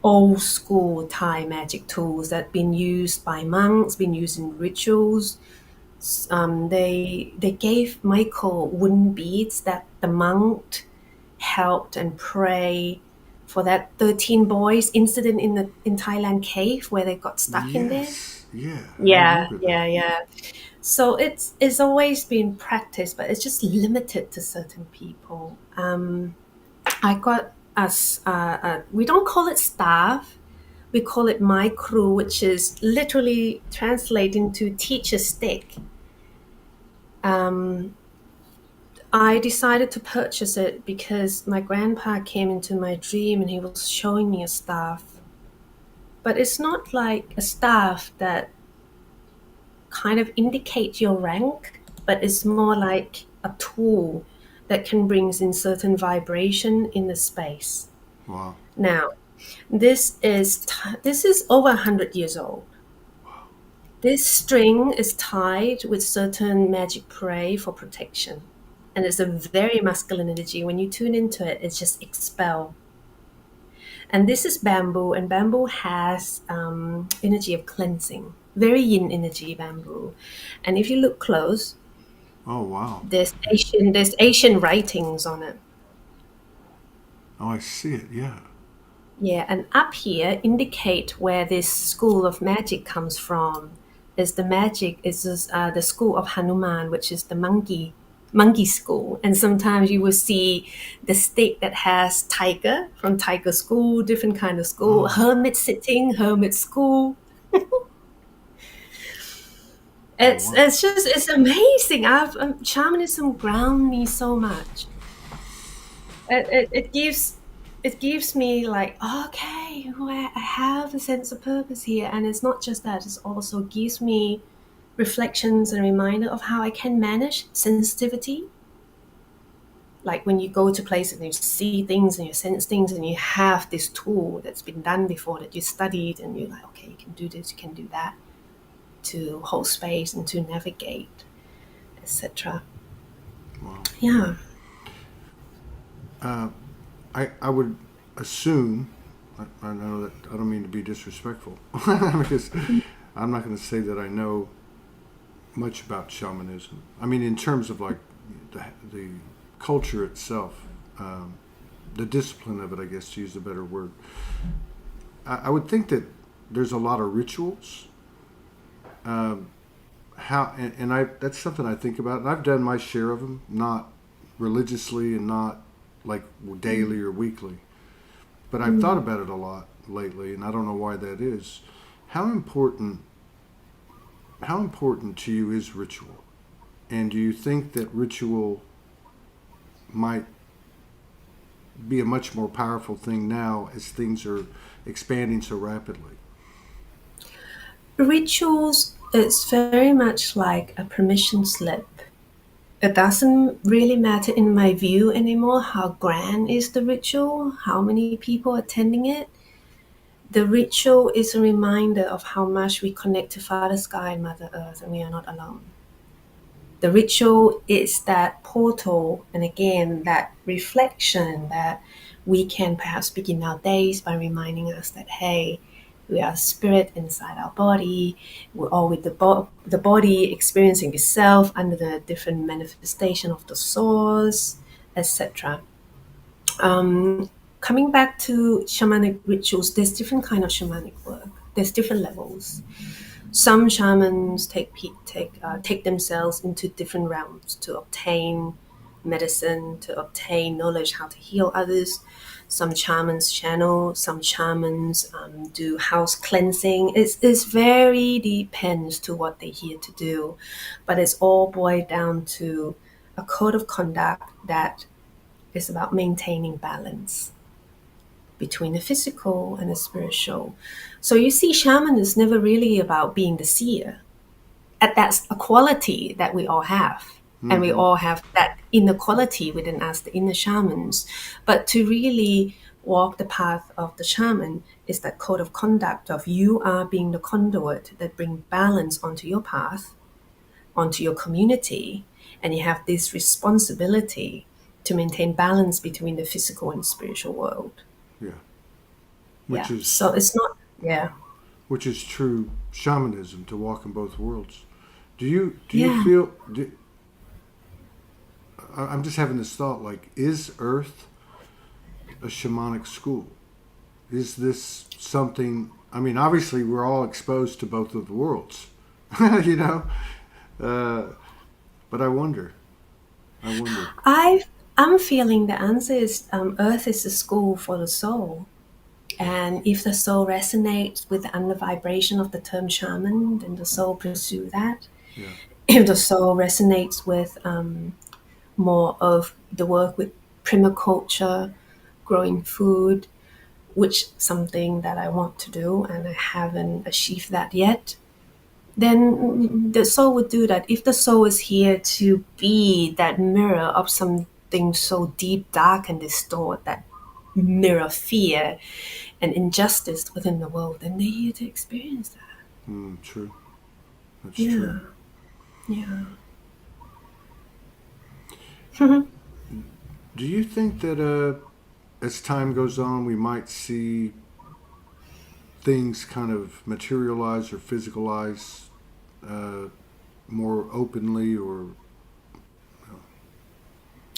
Old school Thai magic tools that been used by monks, been used in rituals. They gave Michael wooden beads that the monk helped and pray for that 13 boys incident in Thailand cave where they got stuck in there. Yes. Yeah, I Yeah, remember that. yeah, yeah. So it's always been practiced, but it's just limited to certain people. I got us. We don't call it staff. We call it my crew, which is literally translating to teacher stick. Um, I decided to purchase it because my grandpa came into my dream and he was showing me a staff. But it's not like a staff that kind of indicates your rank, but it's more like a tool that can bring in certain vibration in the space. Wow. Now, this is over 100 years old. This string is tied with certain magic prey for protection. And it's a very masculine energy. When you tune into it, it's just expel. And this is bamboo, and bamboo has energy of cleansing, very yin energy bamboo. And if you look close, Oh, wow. there's Asian writings on it. Oh, I see it. Yeah. Yeah, and up here indicate where this school of magic comes from. Is the magic is this, the school of Hanuman, which is the monkey school. And sometimes you will see the stick that has tiger from tiger school, different kind of school, Oh, hermit sitting, hermit school. oh It's wow. it's just it's amazing. Shamanism ground me so much. It gives me like, okay, well, I have a sense of purpose here, and it's not just that, it also gives me reflections and reminder of how I can manage sensitivity. Like when you go to places and you see things and you sense things and you have this tool that's been done before that you studied, and you're like, okay, you can do this, you can do that, to hold space and to navigate, etc. Wow. Yeah. Uh, I would assume, I know that I don't mean to be disrespectful, because I'm not going to say that I know much about shamanism. I mean, in terms of like the culture itself, um, the discipline of it, I guess, to use a better word. I would think that there's a lot of rituals. Um, how and I that's something I think about, and I've done my share of them, not religiously and not like daily or weekly, but I've thought Mm. about it a lot lately, and I don't know why that is. How important how important to you is ritual, and do you think that ritual might be a much more powerful thing now as things are expanding so rapidly? Rituals is very much like a permission slip. It doesn't really matter in my view anymore how grand is the ritual, how many people attending it. The ritual is a reminder of how much we connect to Father Sky and Mother Earth, and we are not alone. The ritual is that portal, and again, that reflection that we can perhaps begin our days by reminding us that, hey, we are spirit inside our body. We're all with the body experiencing itself under the different manifestation of the source, etc. Coming back to shamanic rituals, there's different kind of shamanic work. There's different levels. Some shamans take themselves into different realms to obtain medicine, to obtain knowledge how to heal others. Some shamans channel, some shamans do house cleansing. It's very depends to what they're here to do, but it's all boiled down to a code of conduct that is about maintaining balance between the physical and the spiritual. So you see, shaman is never really about being the seer. And that's a quality that we all have. And we Mm-hmm. all have that inner quality within us, the inner shamans. But to really walk the path of the shaman is that code of conduct of you are being the conduit that bring balance onto your path, onto your community, and you have this responsibility to maintain balance between the physical and spiritual world. Yeah, which Yeah. is So it's not, yeah. which is true shamanism, to walk in both worlds. Do you Yeah. feel? I'm just having this thought: like, is Earth a shamanic school? Is this something? I mean, obviously, we're all exposed to both of the worlds, you know. Uh, but I wonder. I wonder. I I'm feeling the answer is Earth is a school for the soul. And if the soul resonates with the under vibration of the term shaman, then the soul pursue that. Yeah. If the soul resonates with more of the work with permaculture, growing food, which something that I want to do and I haven't achieved that yet, then the soul would do that. If the soul is here to be that mirror of something so deep, dark, and distorted, that mirror fear and injustice within the world, then they're here to experience that. True. That's true. Yeah, yeah. Do you think that as time goes on, we might see things kind of materialize or physicalize uh, more openly, or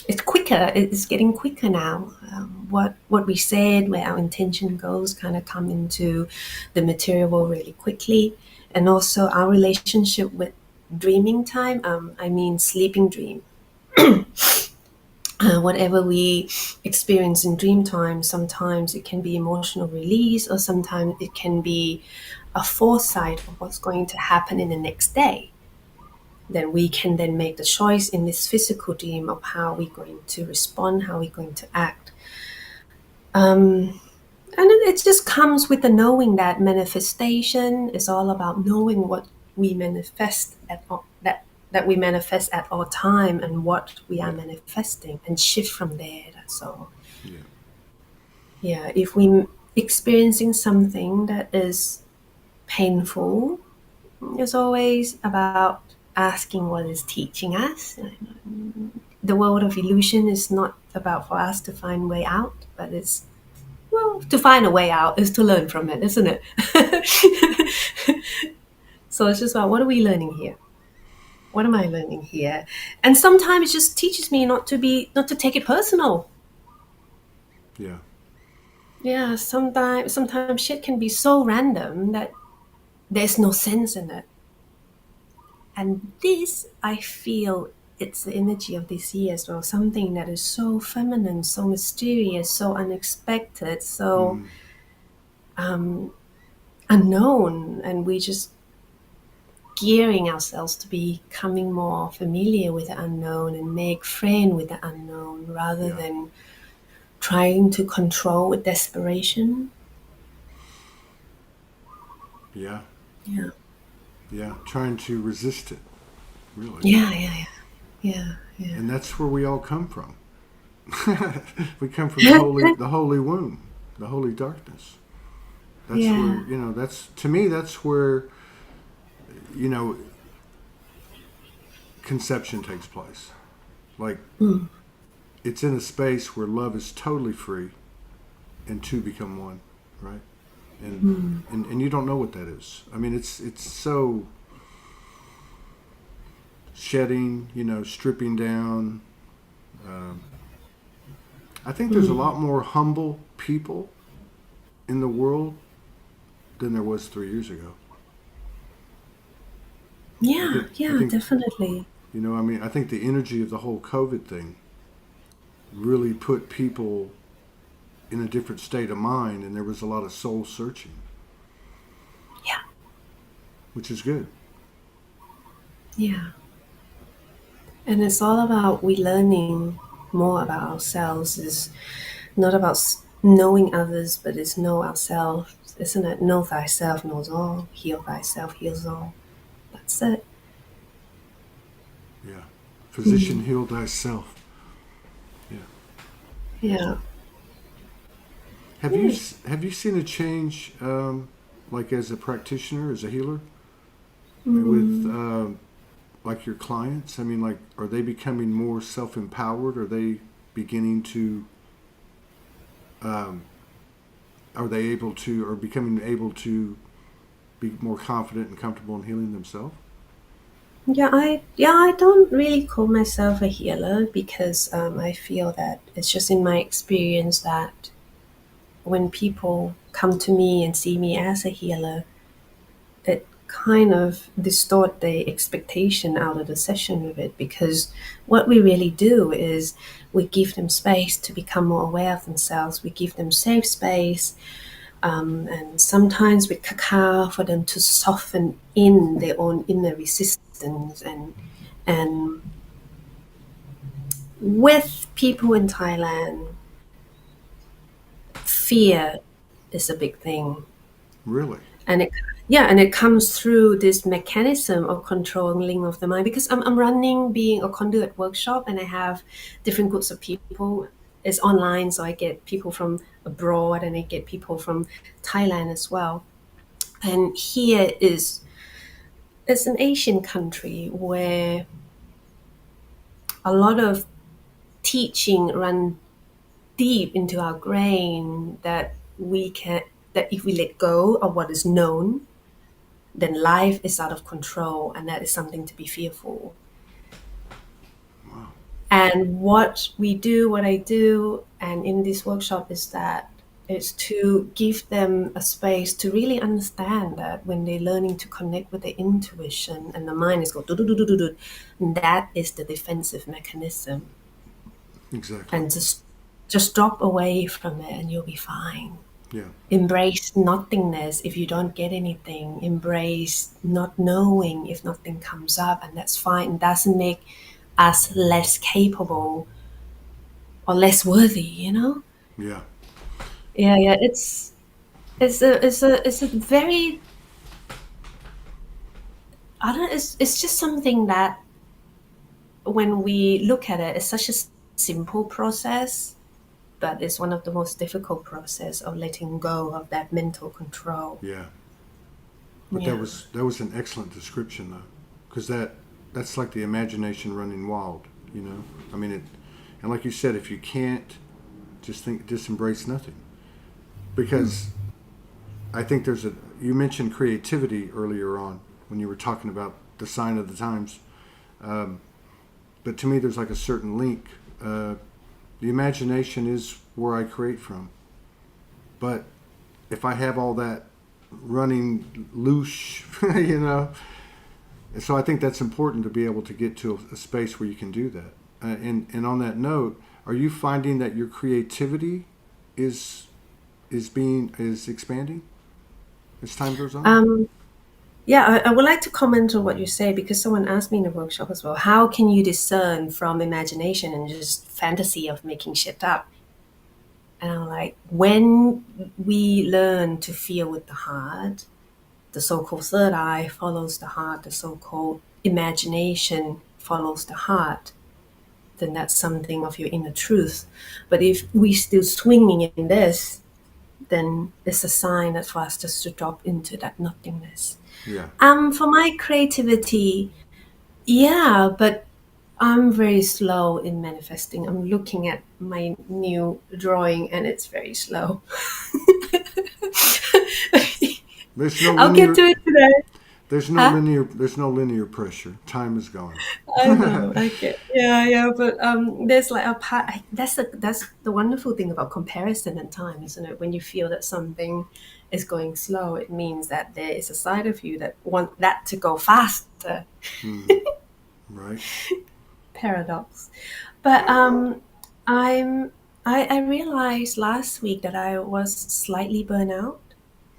It's quicker. It's getting quicker now. what we said, where our intention goes, kind of come into the material really quickly. And also our relationship with dreaming time, I mean sleeping dream. Whatever we experience in dream time, sometimes it can be emotional release, or sometimes it can be a foresight of what's going to happen in the next day. Then we can then make the choice in this physical dream of how we're going to respond, how we're going to act. And it just comes with the knowing that manifestation is all about knowing what we manifest that we manifest at all time, and what we are manifesting, and shift from there. That's all. Yeah. Yeah, if we experiencing something that is painful, it's always about asking what is teaching us. The world of illusion is not about for us to find way out, but it's, well, to find a way out is to learn from it, isn't it? So it's just about, what are we learning here? What am I learning here? And sometimes it just teaches me not to take it personal. Yeah. Yeah, sometimes shit can be so random that there's no sense in it. And this, I feel, it's the energy of this year as well. Something that is so feminine, so mysterious, so unexpected, so unknown, and we just gearing ourselves to becoming more familiar with the unknown and make friend with the unknown, rather than trying to control with desperation. Yeah. Yeah. Yeah. Trying to resist it, really. Yeah. And that's where we all come from. We come from the holy womb, the holy darkness. That's where, that's, to me, that's where, conception takes place. Like, it's in a space where love is totally free and two become one, right? And you don't know what that is. I mean, it's so shedding, stripping down. I think there's a lot more humble people in the world than there was 3 years ago. Yeah, I think, definitely. I think the energy of the whole COVID thing really put people in a different state of mind, and there was a lot of soul searching. Yeah. Which is good. Yeah. And it's all about we learning more about ourselves. It's not about knowing others, but it's know ourselves, isn't it? Know thyself knows all. Heal thyself heals all. That's it. Yeah. Physician, heal thyself. Yeah. Yeah. Have you seen a change, like as a practitioner, as a healer, with like your clients? I mean, like, are they becoming more self-empowered? Are they beginning to? Are they able to, or becoming able to, be more confident and comfortable in healing themselves? I don't really call myself a healer, because I feel that it's just in my experience that when people come to me and see me as a healer, it kind of distort the expectation out of the session with it, because what we really do is we give them space to become more aware of themselves. We give them safe space, and sometimes with cacao for them to soften in their own inner resistance. And with people in Thailand, fear is a big thing. Really? And it comes through this mechanism of controlling of the mind, because I'm running being a conduit workshop, and I have different groups of people. It's online, so I get people from abroad and I get people from Thailand as well. And here it's an Asian country where a lot of teaching run deep into our brain, that if we let go of what is known, then life is out of control, and that is something to be fearful. Wow. And what I do and in this workshop is that it's to give them a space to really understand that when they're learning to connect with their intuition and the mind is going do do do do do do, that is the defensive mechanism, Exactly. and just drop away from it and you'll be fine. Yeah. Embrace nothingness if you don't get anything. Embrace not knowing if nothing comes up, and that's fine. It doesn't make us less capable or less worthy, you know? Yeah. Yeah. It's a very, I don't know, it's just something that when we look at it, it's such a simple process, but it's one of the most difficult process of letting go of that mental control. Yeah. But Yeah. that was an excellent description, though, because that's like the imagination running wild. You know, I mean it, and like you said, if you can't just embrace nothing, because I think you mentioned creativity earlier on when you were talking about the sign of the times, but to me there's like a certain link. The imagination is where I create from, but if I have all that running loose, you know. And so I think that's important to be able to get to a space where you can do that. And on that note, are you finding that your creativity is expanding as time goes on? Yeah, I would like to comment on what you say, because someone asked me in the workshop as well, how can you discern from imagination and just fantasy of making shit up? And I'm like, when we learn to feel with the heart, the so-called third eye follows the heart, the so-called imagination follows the heart, then that's something of your inner truth. But if we still swinging in this, then it's a sign that for us just to drop into that nothingness. Yeah. For my creativity, yeah, but I'm very slow in manifesting. I'm looking at my new drawing and it's very slow. There's no I'll get linear. to it today. There's no Huh? linear. There's no linear pressure. Time is gone. I know. Okay. Yeah. But there's like a part. That's the wonderful thing about comparison and time, isn't it? When you feel that something is going slow, it means that there is a side of you that want that to go faster. Right. Paradox. But I realized last week that I was slightly burnt out.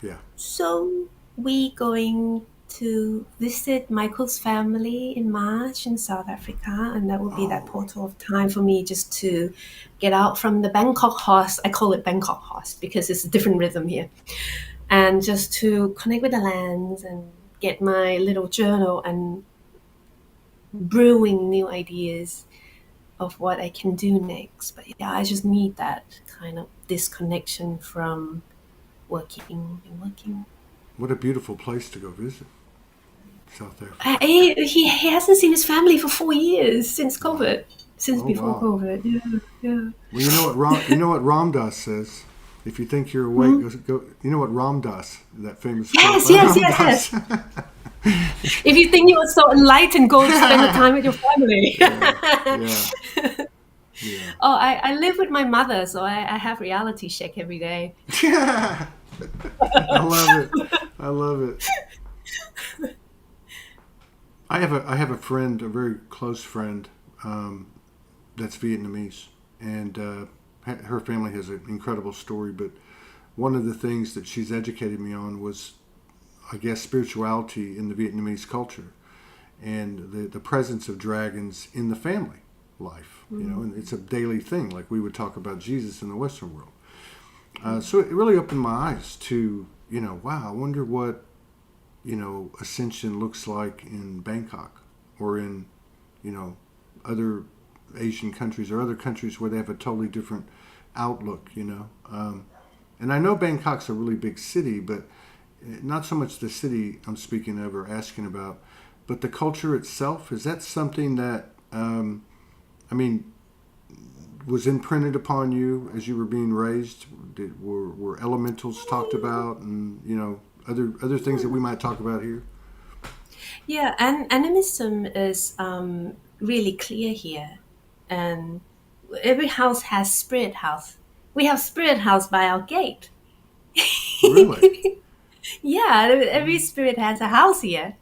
Yeah. So we going to visit Michael's family in March in South Africa, and that will be that Oh. portal of time for me just to get out from the Bangkok horse. I call it Bangkok horse because it's a different rhythm here, and just to connect with the lands and get my little journal and brewing new ideas of what I can do next. But yeah, I just need that kind of disconnection from working and working. What a beautiful place to go visit. South Africa. He hasn't seen his family for 4 years since COVID, since Oh, before wow. COVID. Yeah. Well, you know what Ram Dass says. If you think you're awake, go. You know what Ram Dass, that famous quote by Ram Yes. Dass. If you think you are so enlightened, go spend the time with your family. Yeah. Oh, I live with my mother, so I have reality check every day. Yeah. I love it. I have a friend, a very close friend, that's Vietnamese, and her family has an incredible story. But one of the things that she's educated me on was, I guess, spirituality in the Vietnamese culture, and the presence of dragons in the family life. You know, and it's a daily thing, like we would talk about Jesus in the Western world. So it really opened my eyes to, wow, I wonder what, ascension looks like in Bangkok or in, other Asian countries or other countries where they have a totally different outlook, And I know Bangkok's a really big city, but not so much the city I'm speaking of or asking about, but the culture itself. Is that something that, was imprinted upon you as you were being raised? Were elementals talked about, and other things that we might talk about here? Yeah, and animism is really clear here, and every house has spirit house. We have spirit house by our gate. Really? Yeah, every spirit has a house here,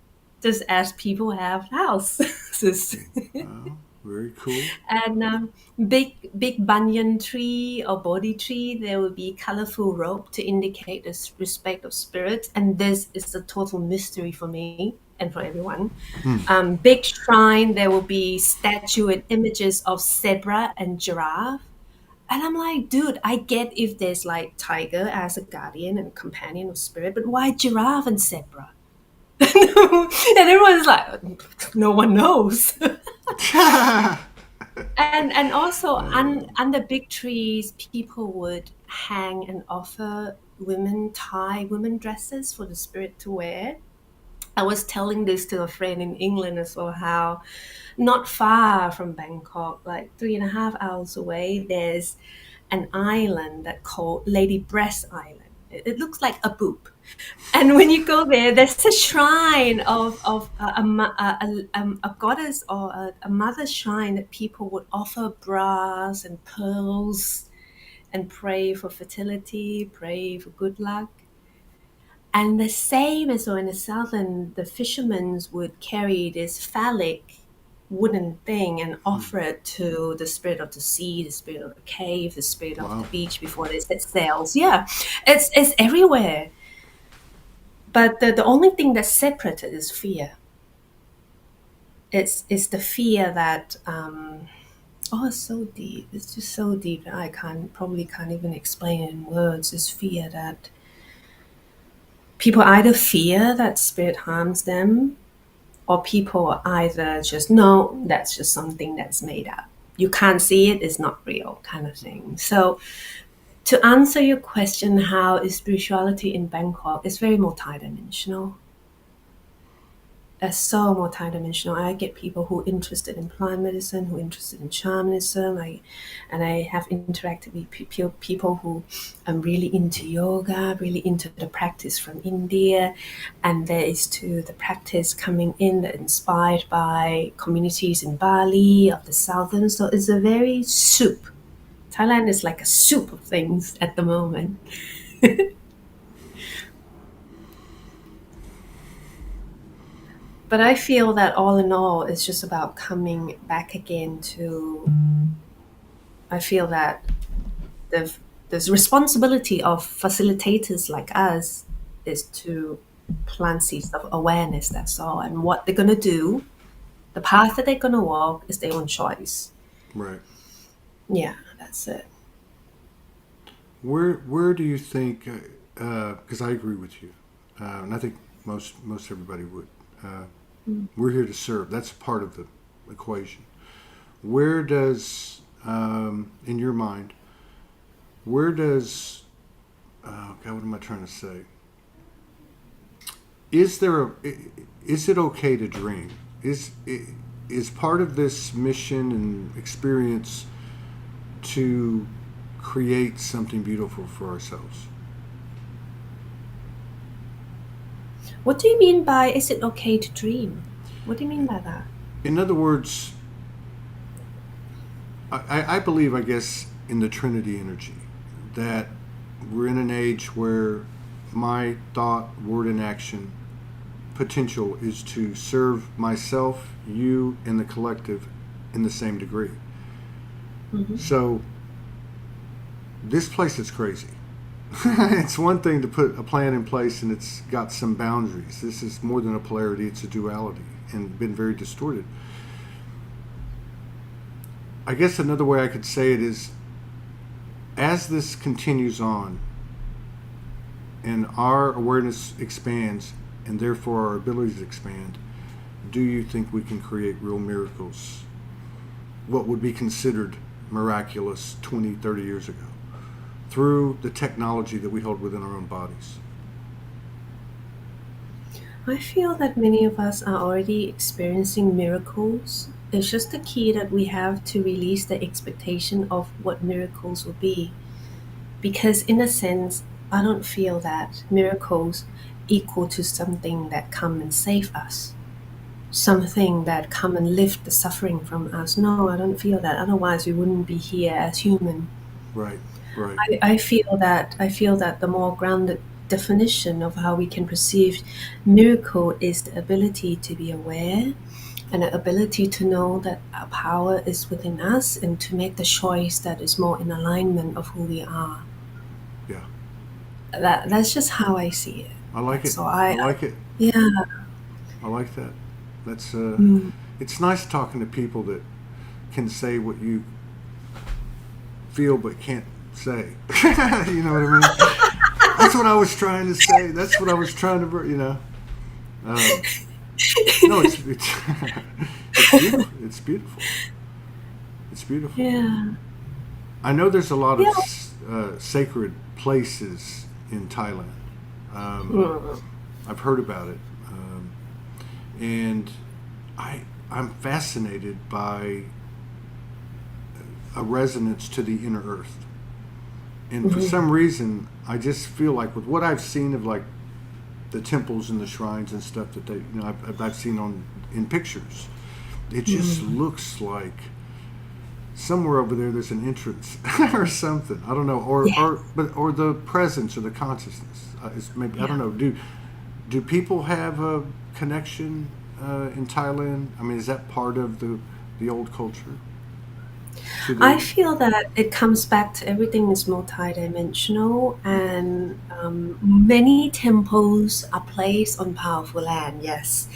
just as people have houses. Oh, very cool. And big banyan tree or Bodhi tree, there will be colorful rope to indicate the respect of spirits. And this is a total mystery for me and for everyone. Hmm. Big shrine, there will be statue and images of zebra and giraffe. And I'm like, dude, I get if there's like tiger as a guardian and companion of spirit, but why giraffe and zebra? And everyone's like, no one knows. And also under big trees, people would hang and offer Thai women dresses for the spirit to wear. I was telling this to a friend in England as well, how not far from Bangkok, like 3.5 hours away, there's an island that called Lady Breast Island. It looks like a boob. And when you go there, there's a shrine of a goddess or a mother shrine that people would offer bras and pearls and pray for fertility, pray for good luck. And the same as in the southern, the fishermen would carry this phallic wooden thing and offer it to the spirit of the sea, the spirit of the cave, the spirit of the Wow. beach before they set sails. Yeah, it's everywhere. But the only thing that's separated is fear. It's the fear that it's so deep. It's just so deep that I can't even explain it in words. It's fear that people either fear that spirit harms them, or people either just know that's just something that's made up. You can't see it, it's not real, kind of thing. So to answer your question, how is spirituality in Bangkok? It's very multidimensional. It's so multidimensional. I get people who are interested in plant medicine, who are interested in shamanism. I have interacted with people who are really into yoga, really into the practice from India, and there is to the practice coming in that inspired by communities in Bali of the southern. So it's a very soup. Thailand is like a soup of things at the moment. But I feel that all in all, it's just about coming back again to. I feel that the responsibility of facilitators like us is to plant seeds of awareness. That's all, and what they're gonna do, the path that they're gonna walk, is their own choice. Right. Yeah, that's it. Where do you think? Because I agree with you, and I think most everybody would. We're here to serve. That's a part of the equation. Where does, in your mind, where does, God, what am I trying to say? Is it okay to dream? Is part of this mission and experience to create something beautiful for ourselves? What do you mean by is it okay to dream? What do you mean by that? In other words, I believe, I guess, in the Trinity energy, that we're in an age where my thought, word, and action potential is to serve myself, you, and the collective in the same degree. Mm-hmm. So this place is crazy. It's one thing to put a plan in place and it's got some boundaries. This is more than a polarity, it's a duality and been very distorted. I guess another way I could say it is, as this continues on and our awareness expands and therefore our abilities expand, do you think we can create real miracles? What would be considered miraculous 20, 30 years ago, through the technology that we hold within our own bodies? I feel that many of us are already experiencing miracles. It's just the key that we have to release the expectation of what miracles will be. Because, in a sense, I don't feel that miracles equal to something that come and save us. something that come and lift the suffering from us. No, I don't feel that. Otherwise, we wouldn't be here as human. Right. Right. I feel that the more grounded definition of how we can perceive miracle is the ability to be aware and the ability to know that our power is within us and to make the choice that is more in alignment of who we are. Yeah. That's just how I see it. I like it. So I like it. yeah. I like that. That's Mm. it's nice talking to people that can say what you feel but can't say. You know what I mean? That's what I was trying to say. That's what I was trying to, Um, no, it's beautiful. It's beautiful. It's beautiful. Yeah. I know there's a lot of Yeah. sacred places in Thailand. Mm. I've heard about it, and I'm fascinated by a resonance to the inner earth. And for Mhm. some reason, I just feel like with what I've seen of like the temples and the shrines and stuff that I've seen in pictures, it just Mm. looks like somewhere over there's an entrance or something. I don't know, Yeah. or the presence or the consciousness. Is maybe I don't Yeah. know. Do people have a connection in Thailand? I mean, is that part of the old culture? To I the feel that it comes back to everything is multidimensional, and many temples are placed on powerful land, yes.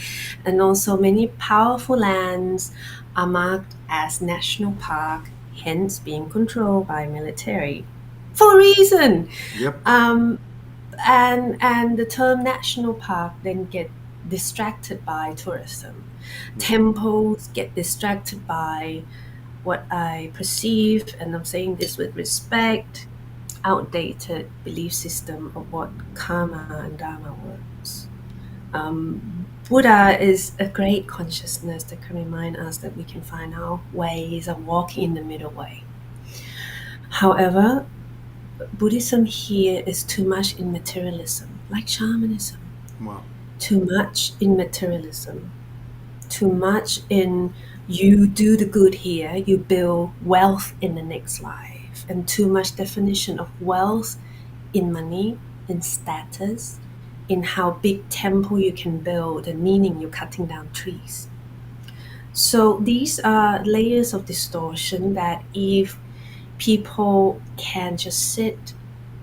And also, many powerful lands are marked as national park, hence being controlled by military for a reason. Yep. And the term national park then get distracted by tourism. Temples get distracted by what I perceive, and I'm saying this with respect, outdated belief system of what karma and dharma works. Buddha is a great consciousness that can remind us that we can find our ways of walking in the middle way. However, Buddhism here is too much in materialism, like shamanism. Wow. Too much in materialism. Too much in you do the good here, you build wealth in the next life, and too much definition of wealth in money, in status, in how big temple you can build, and meaning you're cutting down trees. So these are layers of distortion that if people can just sit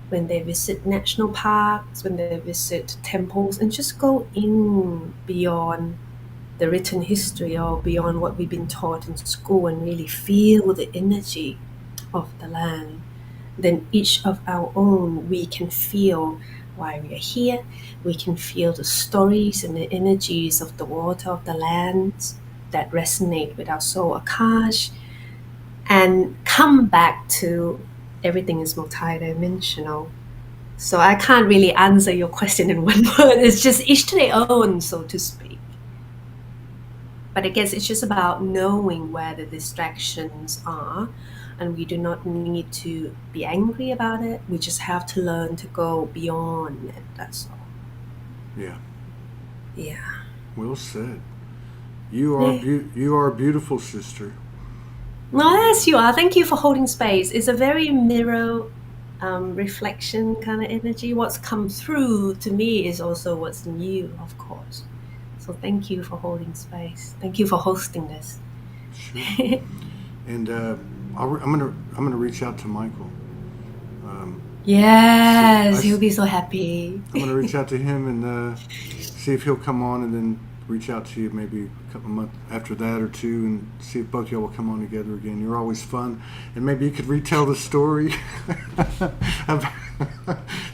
when they visit national parks, when they visit temples, and just go in beyond the written history or beyond what we've been taught in school and really feel the energy of the land, then each of our own, we can feel why we are here. We can feel the stories and the energies of the water, of the lands that resonate with our soul Akash, and come back to everything is multidimensional. So I can't really answer your question in one word. It's just each to their own, so to speak. But I guess it's just about knowing where the distractions are, and we do not need to be angry about it. We just have to learn to go beyond it. That's all. Yeah. Yeah. Well said. You are you are a beautiful sister. No, yes, you are. Thank you for holding space. It's a very mirror reflection kind of energy. What's come through to me is also what's in you, of course. So thank you for holding space. Thank you for hosting this. Sure. And I'm gonna reach out to Michael. Yes, See, he'll be so happy. I'm gonna reach out to him and see if he'll come on, and then reach out to you maybe a couple of months after that or two, and see if both y'all will come on together again. You're always fun, and maybe you could retell the story of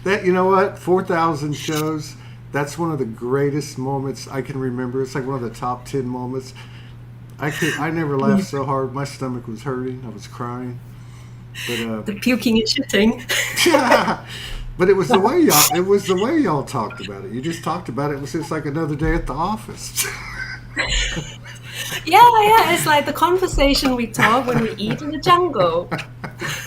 that. You know what? 4,000 shows. That's one of the greatest moments I can remember. It's like one of the top 10 moments. I never laughed so hard. My stomach was hurting. I was crying. But The puking and shitting. but it was the way y'all talked about it. You just talked about it. It was just like another day at the office. Yeah, it's like the conversation we talk when we eat in the jungle.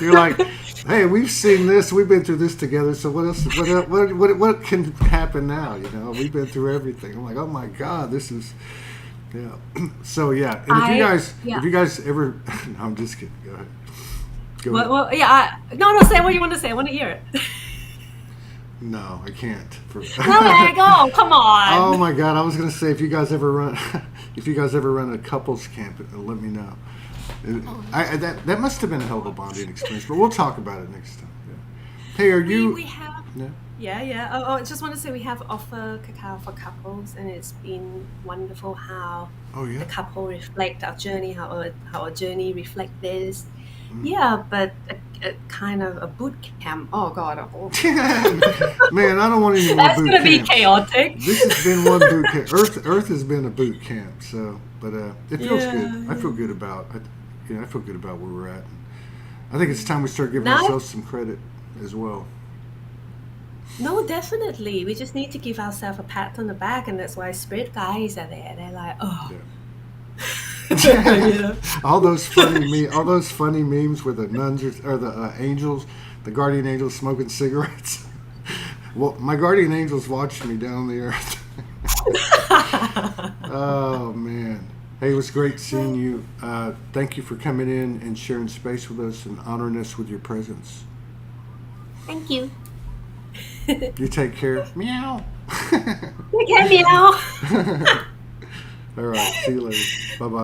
You're like, hey, we've seen this. We've been through this together. So what else? What can happen now? You know, we've been through everything. I'm like, oh my God, this is. Yeah. So yeah, and Yeah. if you guys ever, no, I'm just kidding. Go ahead. Go ahead. Well, yeah. No, say what you want to say. I want to hear it. No, I can't. No, go. Come Oh on. my God! I was gonna say if you guys ever run, if you guys ever run a couples camp, let me know. That must have been a hell of a bonding experience, but we'll talk about it next time. Yeah. Hey, are you? We have. Yeah. Yeah. Oh, I just want to say we have offer cacao for couples, and it's been wonderful how Oh yeah. the couple reflect our journey, how our journey reflect this. Mm. Yeah, but a kind of a boot camp. Oh God. Oh. Man, I don't want any more That's boot gonna be camps. chaotic. This has been one boot camp. Earth has been a boot camp. So, but it feels good. Yeah. I feel good about. I feel good about where we're at. I think it's time we start giving Now, ourselves some credit as well. no, definitely. We just need to give ourselves a pat on the back, and that's why spirit guides are there. They're like, oh, Yeah. you know. all those funny memes where the nuns or the angels, the guardian angels smoking cigarettes. Well, my guardian angels watching me down the earth. Oh man, hey, it was great seeing you. Thank you for coming in and sharing space with us and honoring us with your presence. Thank you. You take care. Meow. Okay, meow. All right, see you later. Bye bye.